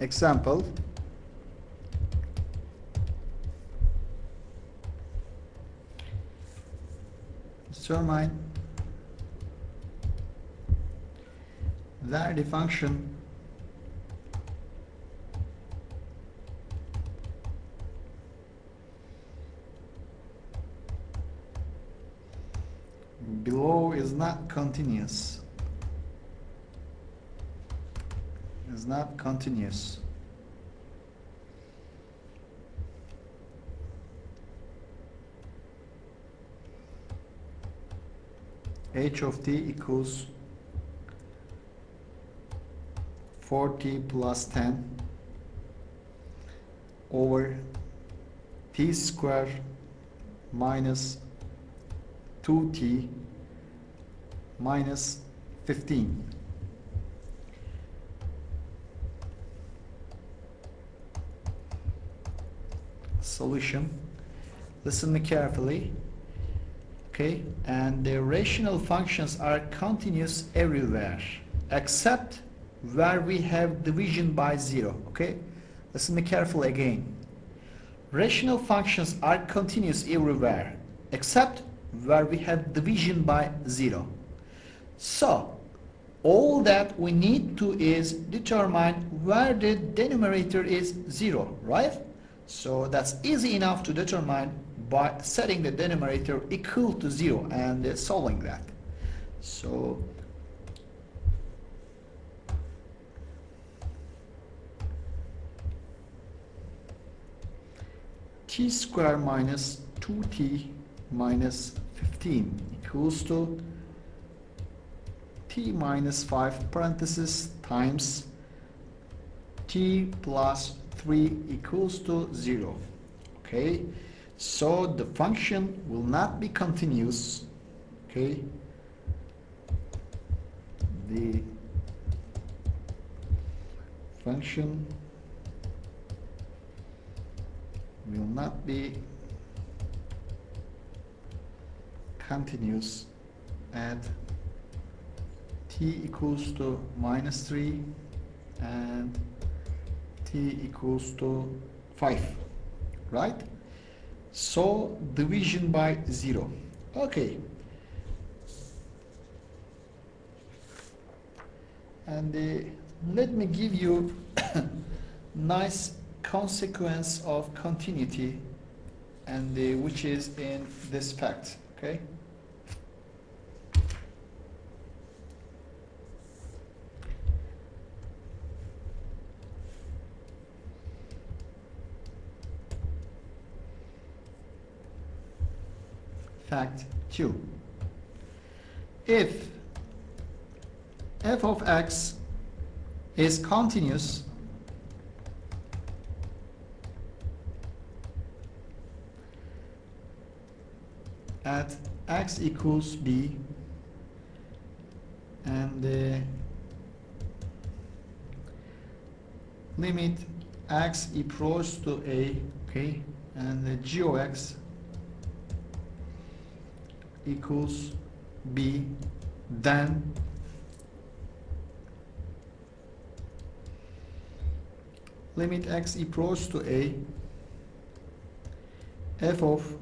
Example, determine that the function below is not continuous. Is not continuous. H of t equals 4t plus 10 over t square minus 2t minus 15. Solution. Listen me carefully. Okay, and the rational functions are continuous everywhere except where we have division by 0. Okay, listen me carefully again. Rational functions are continuous everywhere except where we have division by 0. So all that we need to is determine where the denominator is 0, right? So that's easy enough to determine by setting the denominator equal to 0 and solving that. So t square minus 2t minus 15 equals to t minus 5 parenthesis times t plus 3 equals to 0. Okay, so the function will not be continuous. Okay, the function will not be continuous at t equals to minus 3 and t equals to 5, right? So division by 0. Okay, and let me give you nice consequence of continuity, and which is in this fact. Okay, fact 2. If f of x is continuous at x equals b and limit x approaches to a, okay, and the g of x equals b, then limit x approaches to a, f of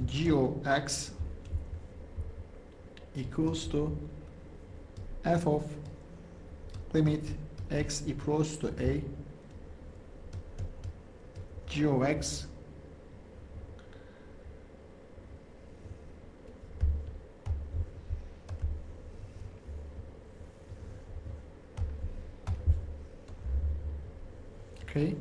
g of x equals to f of limit x approaches to a, g of x okay.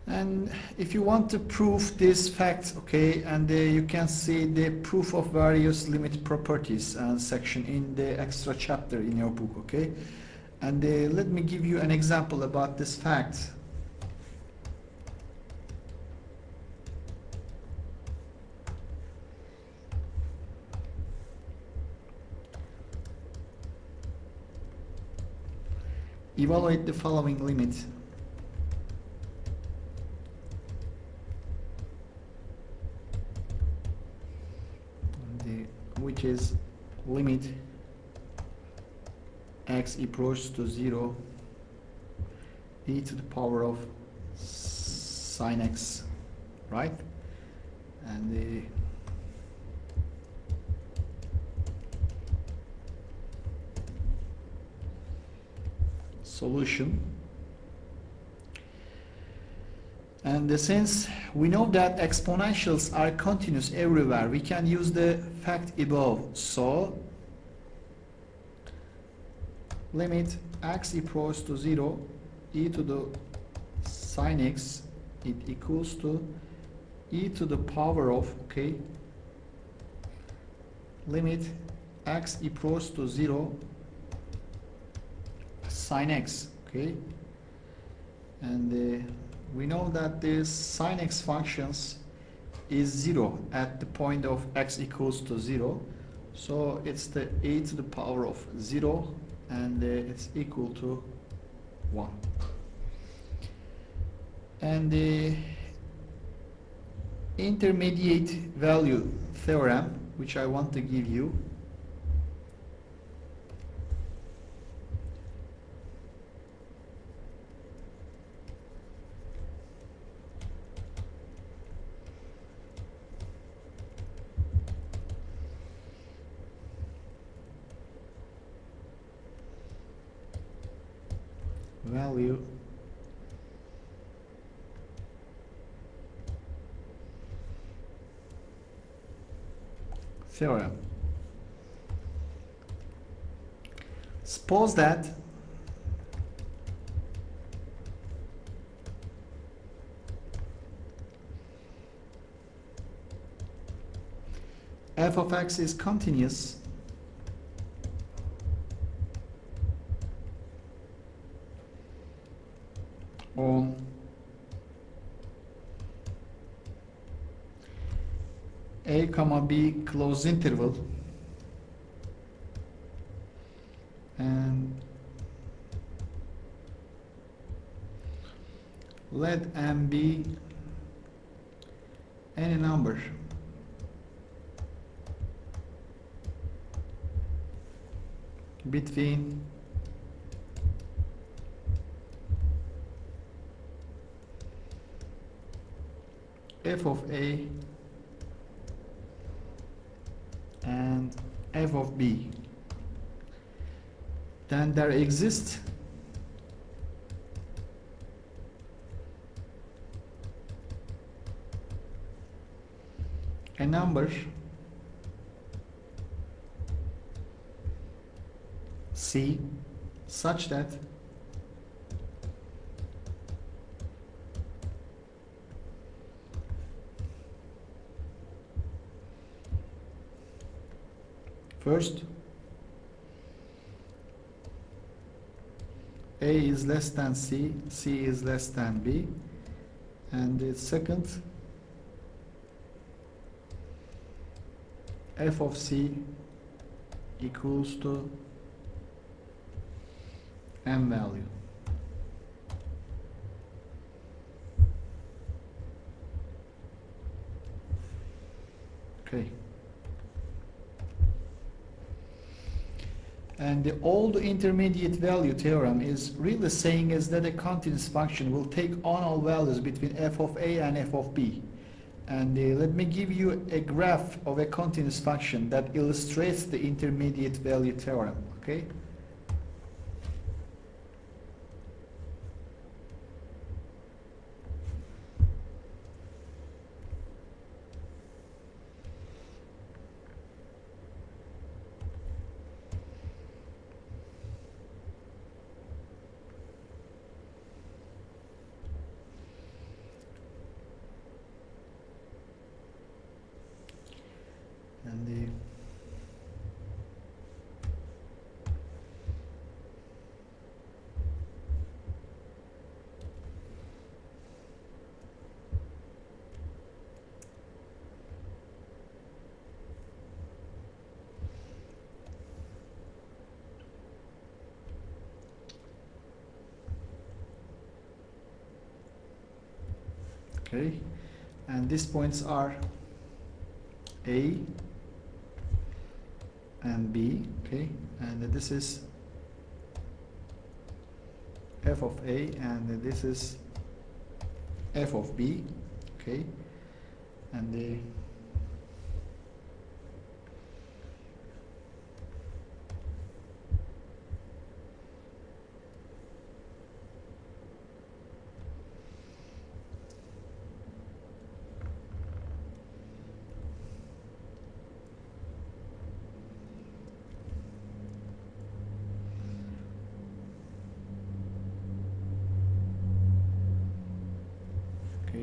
And if you want to prove this fact, okay, and you can see the proof of various limit properties and section in the extra chapter in your book, okay. And let me give you an example about this fact. Evaluate the following limit. Which is limit x approaches to 0 e to the power of sine x, right? And the solution. And since we know that exponentials are continuous everywhere, we can use the fact above. So limit x equals to 0, e to the sine x, it equals to e to the power of, okay, limit x equals to 0 sine x, okay, and we know that this sine x functions is 0 at the point of x equals to 0, so it's the e to the power of 0, and it's equal to 1. And the intermediate value theorem, which I want to give you, value theorem. Suppose that f of x is continuous on a comma b closed interval, and let m be any number between f of a and f of b, then there exists a number c such that first, A is less than C, C is less than B, and the second, f of C equals to m value. Okay. And all the intermediate value theorem is really saying is that a continuous function will take on all values between f of a and f of b. And let me give you a graph of a continuous function that illustrates the intermediate value theorem. Okay. And the okay, and these points are A and B, okay, and this is f of a, and this is f of b, okay, and the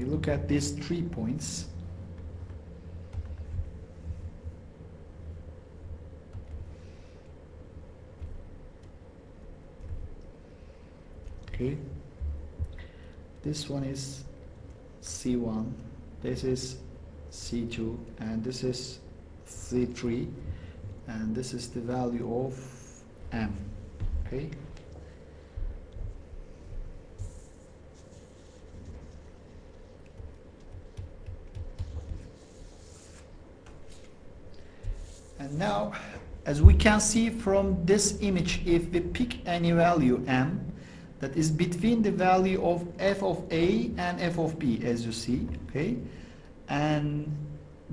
look at these 3 points. Okay, this one is C1, this is C2, and this is C3, and this is the value of M. Okay. And now, as we can see from this image, if we pick any value M that is between the value of f of a and f of b, as you see, okay, and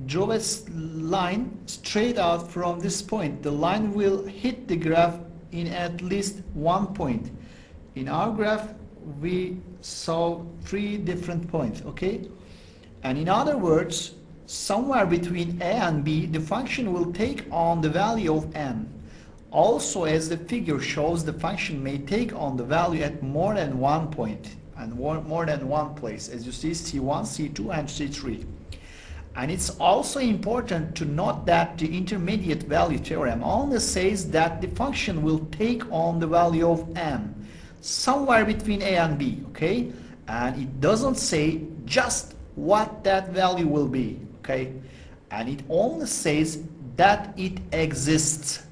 draw a line straight out from this point, the line will hit the graph in at least one point. In our graph, we saw 3 different points, okay, and in other words, somewhere between a and b, the function will take on the value of m. Also, as the figure shows, the function may take on the value at more than one point and more than one place, as you see C1, C2, and C3. And it's also important to note that the intermediate value theorem only says that the function will take on the value of m somewhere between a and b, okay? And it doesn't say just what that value will be, okay? And it only says that it exists.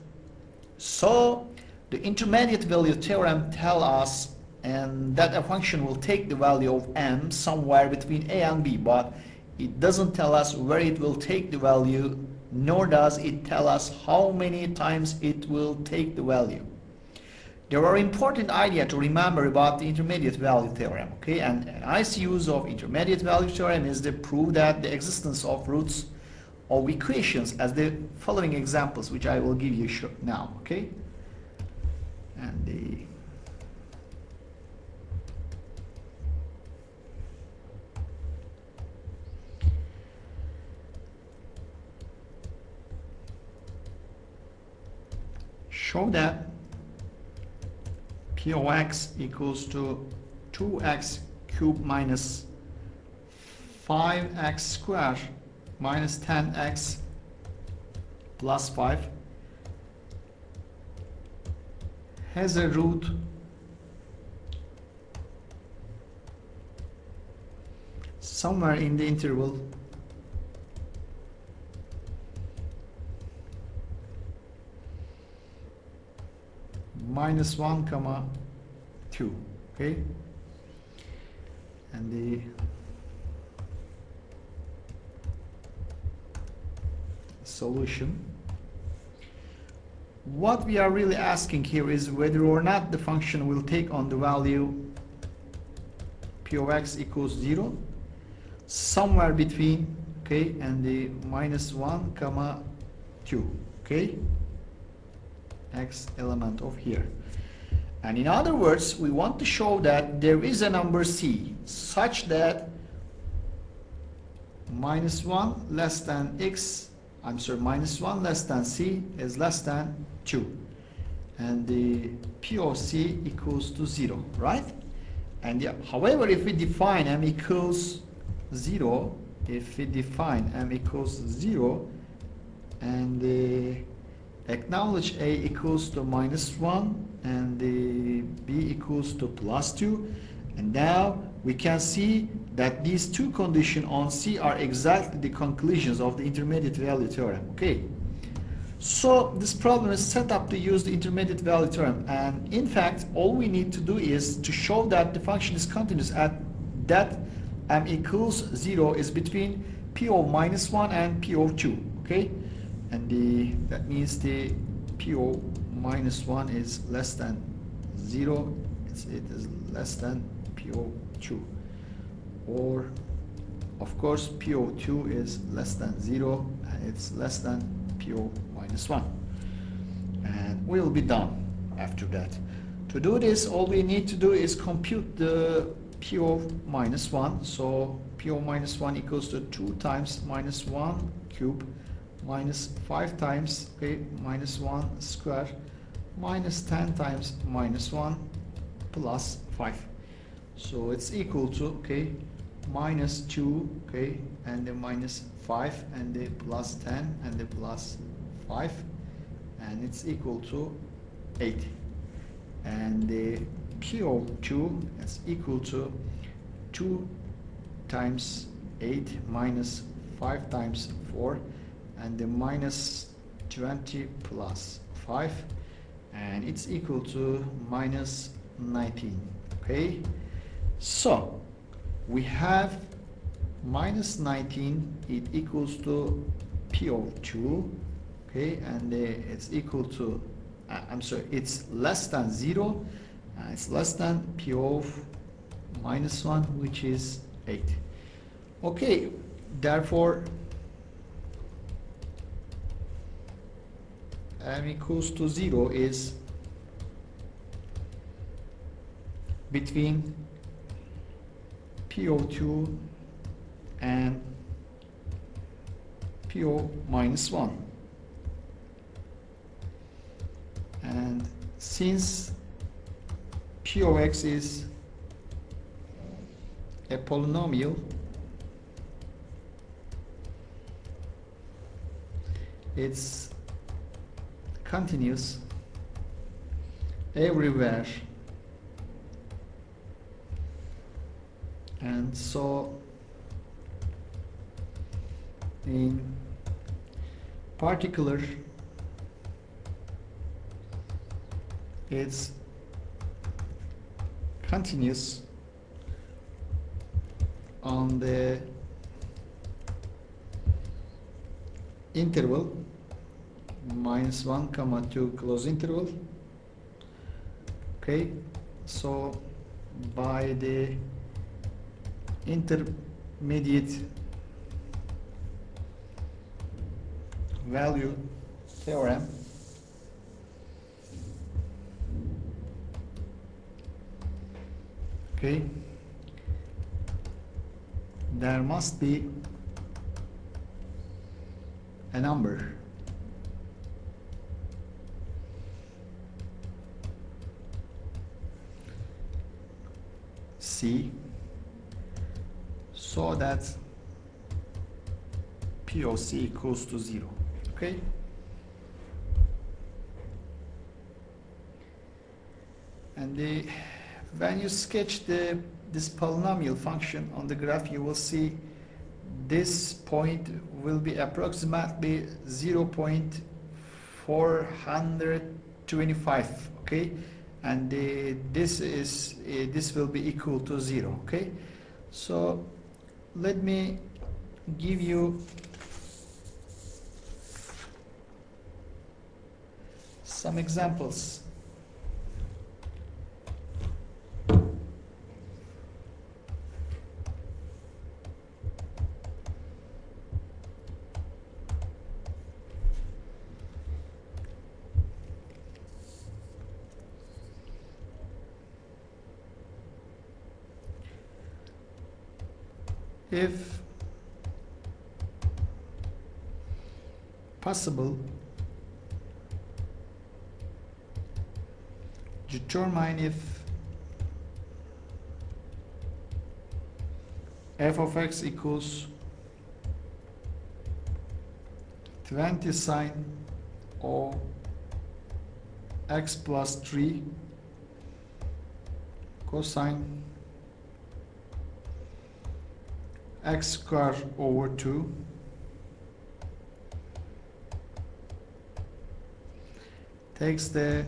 So the intermediate value theorem tells us that a function will take the value of m somewhere between a and b, but it doesn't tell us where it will take the value, nor does it tell us how many times it will take the value. There are important ideas to remember about the intermediate value theorem, okay? And a nice use of intermediate value theorem is to prove that the existence of roots of equations, as the following examples, which I will give you now, okay? And show that p of x equals to 2x cubed minus 5x squared minus 10x plus 5 has a root somewhere in the interval -1, 2, okay? And the solution. What we are really asking here is whether or not the function will take on the value p of x equals 0 somewhere between, okay, and the -1, 2, okay, x element of here. And in other words, we want to show that there is a number c such that -1 less than x, -1 less than c is less than 2, and the p of c equals to 0, right? And however, if we define m equals 0, and acknowledge a equals to -1 and the b equals to +2, and now we can see that these two conditions on c are exactly the conclusions of the intermediate value theorem, okay? So this problem is set up to use the intermediate value theorem, and in fact all we need to do is to show that the function is continuous at that m equals 0 is between p of -1 and p of 2, okay? And that means the p of -1 is less than 0, means it is less than PO2, or of course PO2 is less than 0 and it's less than PO minus 1, and we'll be done after that. To do this, all we need to do is compute the PO minus 1. So PO minus 1 equals to 2 times minus 1 cube minus 5 times minus 1 square minus 10 times minus 1 plus 5. So it's equal to minus 2 and the minus 5 and the plus 10 and the plus 5, and it's equal to 8. And the PO2 is equal to 2 times 8 minus 5 times 4 and the minus 20 plus 5, and it's equal to minus 19. Okay, so we have minus 19, it equals to PO2, and it's equal to I'm sorry, it's less than 0, it's less than PO minus 1, which is 8. Okay, therefore m equals to 0 is between PO2 and PO minus 1. And since POx is a polynomial, it's continuous everywhere, and so in particular it's continuous on the interval minus 1 comma 2 close interval. Okay, so by the intermediate value theorem, there must be a number C so that POC equals to 0. And when you sketch this polynomial function on the graph, you will see this point will be approximately 0.425, and this will be equal to 0. So let me give you some examples. If possible, determine if f of x equals 20 sine of x plus 3 cosine x squared over 2 takes the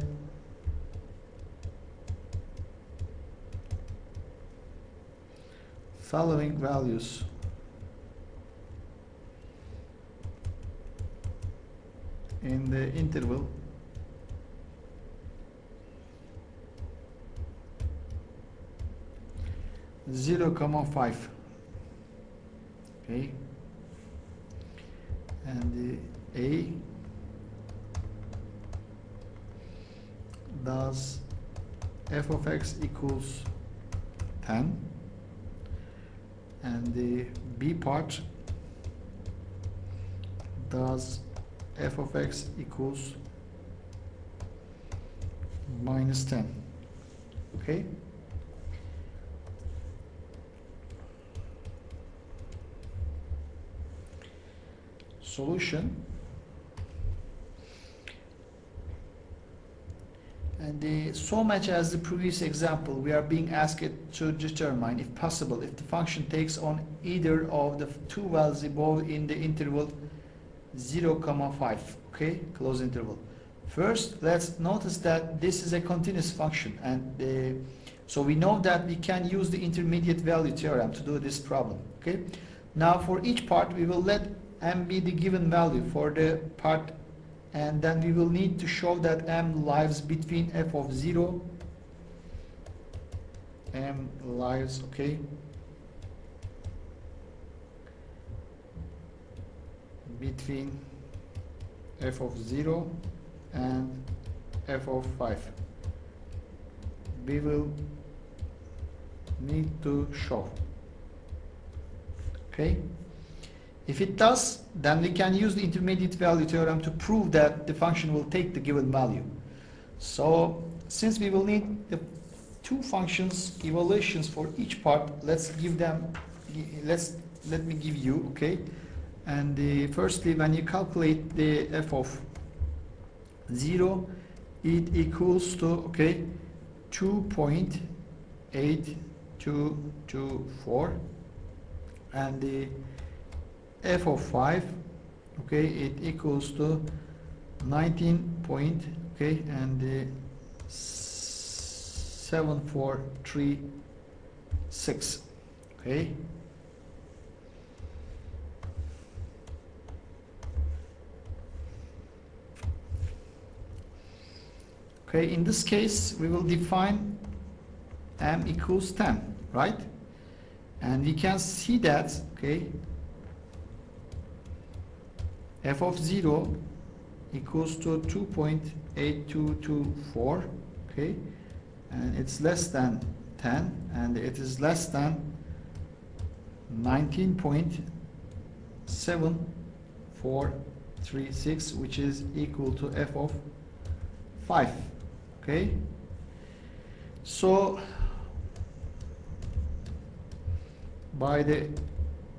following values: in the interval 0 comma 5. Okay, and A does f of x equals 10, and the B part does f of x equals minus 10. Okay, solution. And so much as the previous example, we are being asked to determine, if possible, if the function takes on either of the two values above in the interval 0 comma 5. Okay, close interval. First, let's notice that this is a continuous function, and so we know that we can use the intermediate value theorem to do this problem. Okay, now for each part we will let m be the given value for the part, and then we will need to show that m lies between f of 0, m lies, okay, between f of 0 and f of 5. We will need to show. Okay, if it does, then we can use the intermediate value theorem to prove that the function will take the given value. So since we will need the two functions evaluations for each part, let me give you, okay, and firstly, when you calculate the f of 0, it equals to, okay, 2.8224, and the f of 5, okay, it equals to 19 point, okay, and 7436, okay. Okay, in this case, we will define m equals 10, right? And we can see that, okay, f of 0 equals to 2.8224, okay, and it's less than 10, and it is less than 19.7436, which is equal to f of 5. Okay, so by the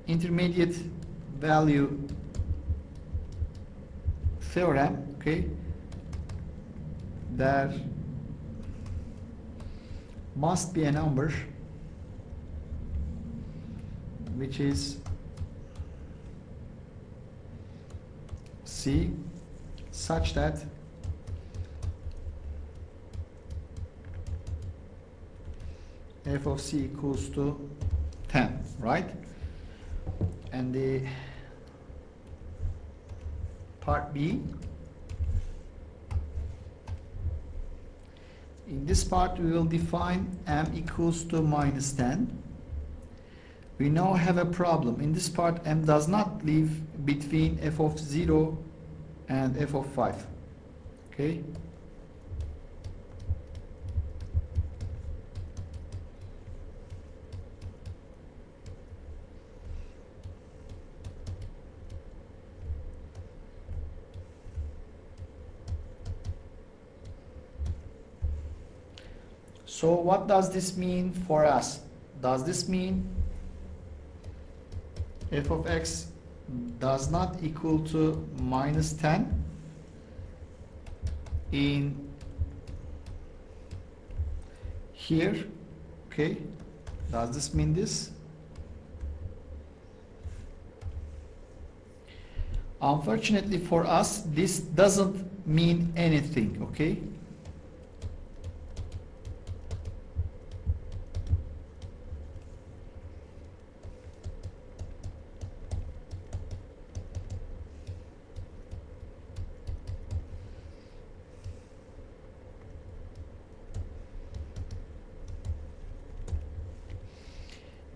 intermediate value theorem, okay, there must be a number which is C such that f of c equals to 10, right? And the part B, in this part we will define m equals to minus 10. We now have a problem. In this part, m does not live between f of 0 and f of 5. Okay? So what does this mean for us? Does this mean f of x does not equal to minus 10 in here? Okay, does this mean this? Unfortunately for us, this doesn't mean anything, okay?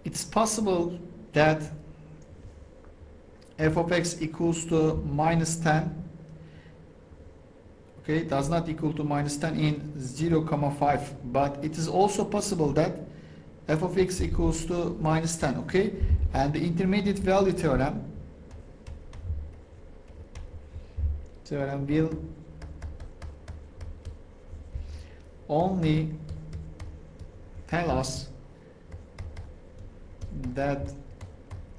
it's possible that f of x equals to minus 10, okay, does not equal to minus 10 in 0, 5, but it is also possible that f of x equals to minus 10, okay, and the intermediate value theorem will only tell us that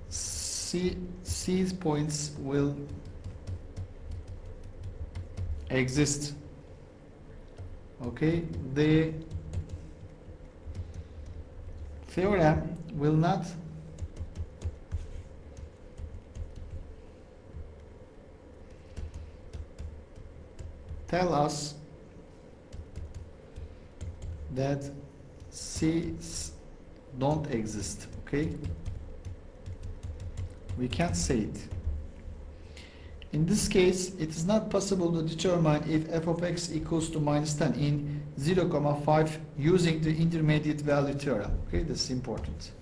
C points will exist, okay. The theorem will not tell us that C's don't exist, okay. We can't say it. In this case, it is not possible to determine if f of x equals to minus 10 in 0, 5 using the intermediate value theorem, okay. This is important.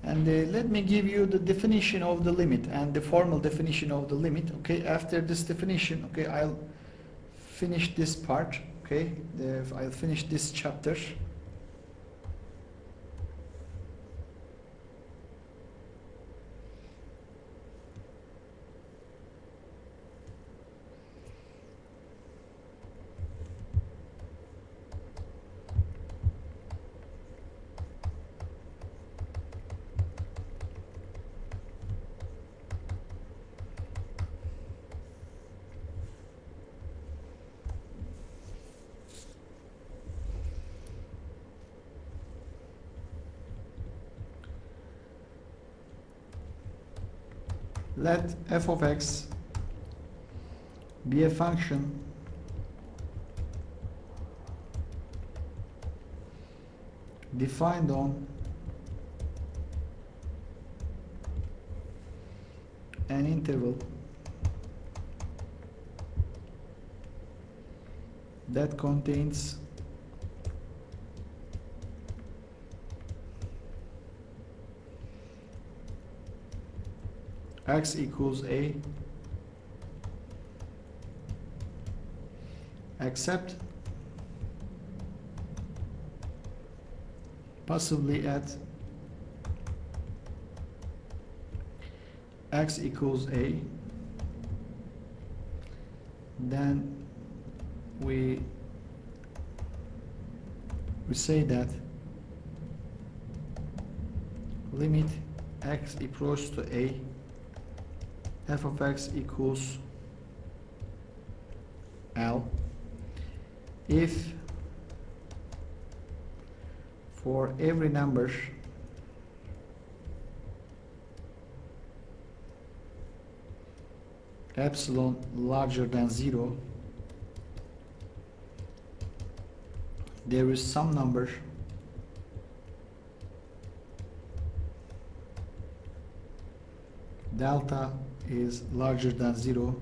And let me give you the definition of the limit and the formal definition of the limit, okay. After this definition, okay, I'll finish this part, okay. I'll finish this chapter. Let f of x be a function defined on an interval that contains x equals a except possibly at x equals a, then we say that limit x approaches to a, f of x equals L if for every number epsilon larger than 0 there is some number delta is larger than 0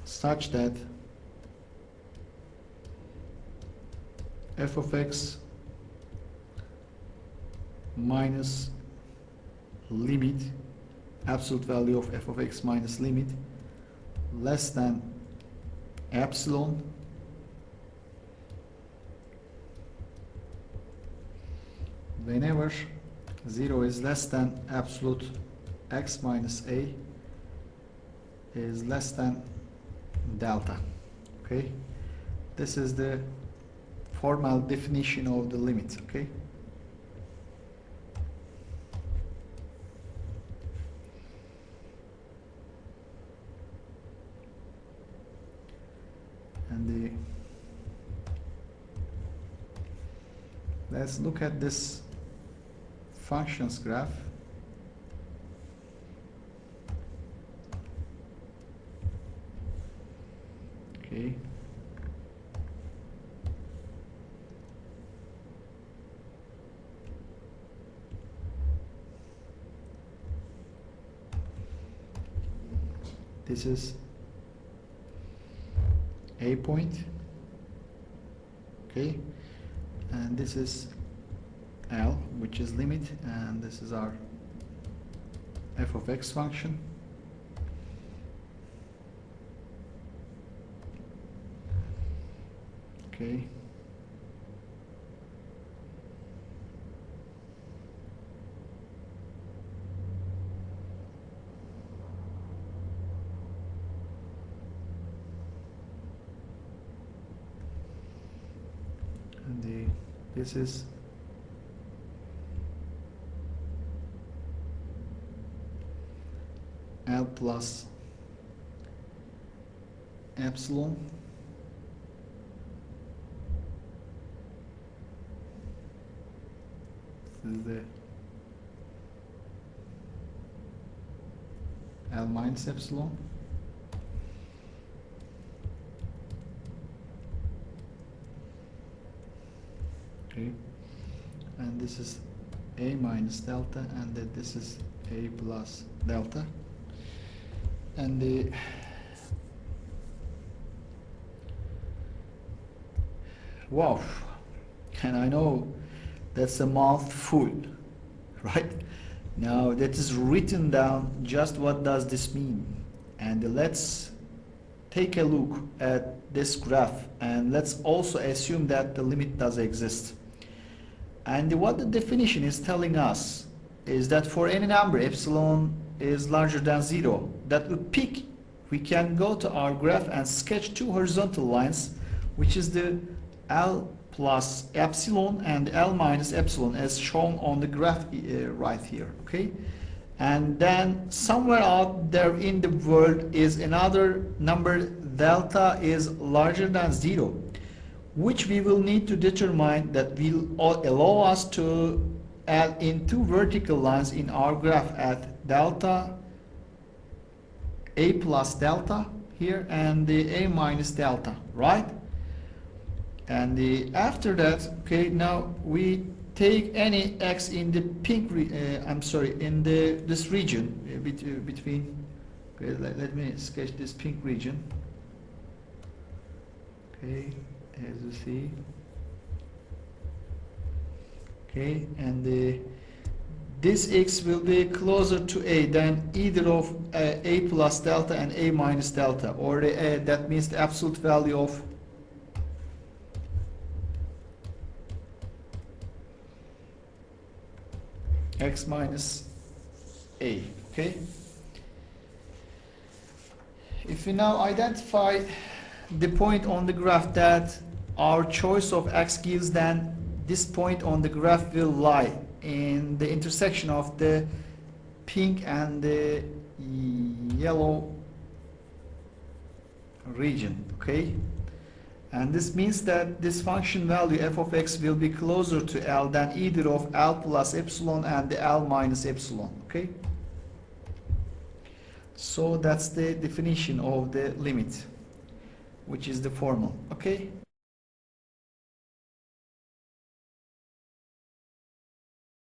such that f of x minus limit, absolute value of f of x minus limit less than epsilon whenever 0 is less than absolute x minus a is less than delta. Okay, this is the formal definition of the limit. Okay, and let's look at this functions graph. Okay. This is a point, okay, and this is L, which is limit, and this is our f of x function. Okay. And this is L plus epsilon is the L minus epsilon. Okay, and this is A minus delta, and then this is A plus delta, and the wow, and I know that's a mouthful, right? Now that is written down. Just what does this mean? And let's take a look at this graph, and let's also assume that the limit does exist. And what the definition is telling us is that for any number epsilon is larger than 0, that would peak, we can go to our graph and sketch two horizontal lines, which is the L plus epsilon and L minus epsilon as shown on the graph right here, okay? And then somewhere out there in the world is another number, delta is larger than 0, which we will need to determine that will allow us to add in two vertical lines in our graph at delta, A plus delta here, and the A minus delta, right? And after that, okay, now we take any x in the pink, in this region between, okay, let me sketch this pink region, okay, as you see, okay, and this x will be closer to A than either of A plus delta and A minus delta, or that means the absolute value of x minus A, okay? If we now identify the point on the graph that our choice of x gives, then this point on the graph will lie in the intersection of the pink and the yellow region, okay? And this means that this function value f of x will be closer to L than either of L plus epsilon and the L minus epsilon, okay? So that's the definition of the limit, which is the formal, okay?